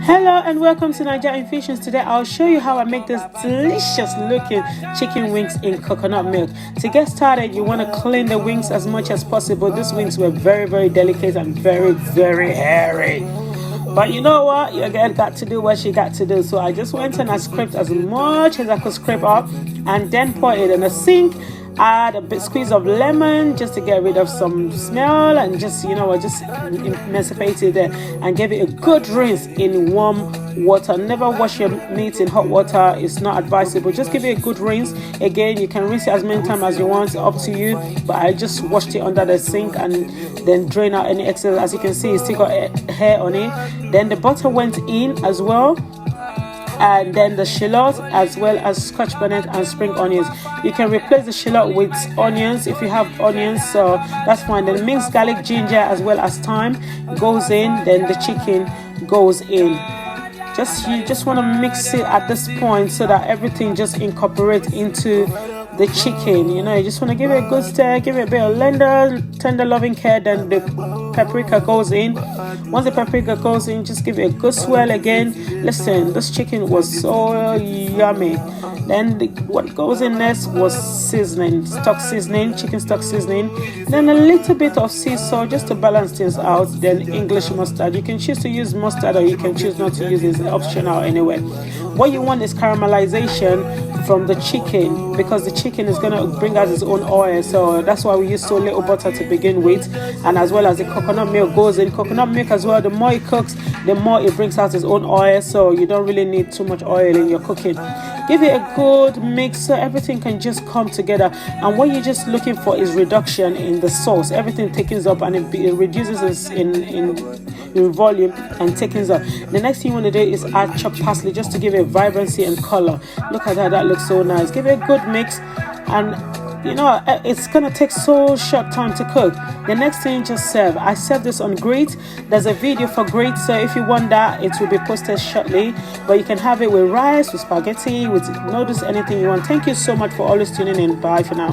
Hello and welcome to Nigeria Infusions. Today I'll show you how I make this delicious looking chicken wings in coconut milk. To get started, you want to clean the wings as much as possible. These wings were very delicate and very hairy. But you know what? Your girl got to do what she got to do. So I just went and I scraped as much as I could scrape up and then pour it in a sink. Add a bit squeeze of lemon just to get rid of some smell and just emancipate it there, and give it a good rinse in warm water. Never wash your meat in hot water, it's not advisable. Just give it a good rinse. Again, you can rinse it as many times as you want, up to you, but I just washed it under the sink and then drain out any excess. As you can see, it's still got hair on it. Then the butter went in as well, and then the shallot as well as scotch bonnet and spring onions. You can replace the shallot with onions if you have onions, so that's fine. Then minced garlic, ginger as well as thyme goes in. Then the chicken goes in. You just want to mix it at this point so that everything just incorporates into the chicken. You just want to give it a good stir, give it a bit of tender loving care. Then the paprika goes in. Once the paprika goes in, just give it a good swirl again. Listen, this chicken was so yummy. Then what goes in next was chicken stock seasoning. Then a little bit of sea salt just to balance things out. Then English mustard. You can choose to use mustard or you can choose not to use it. It's optional anyway. What you want is caramelization from the chicken, because the chicken is going to bring out its own oil, so that's why we use so little butter to begin with. And as well as the coconut milk goes in. Coconut milk as well, the more it cooks, the more it brings out its own oil, so you don't really need too much oil in your cooking. Give it a good mix so everything can just come together. And what you're just looking for is reduction in the sauce. Everything thickens up and it reduces in volume and thickens up. The next thing you want to do is add chopped parsley just to give it vibrancy and color. Look at that looks so nice. Give it a good mix, and it's gonna take so short time to cook. The next thing, just serve. I serve this on grate. There's a video for grate, so if you want that, it will be posted shortly. But you can have it with rice, with spaghetti, with noodles, anything you want. Thank you so much for always tuning in. Bye for now.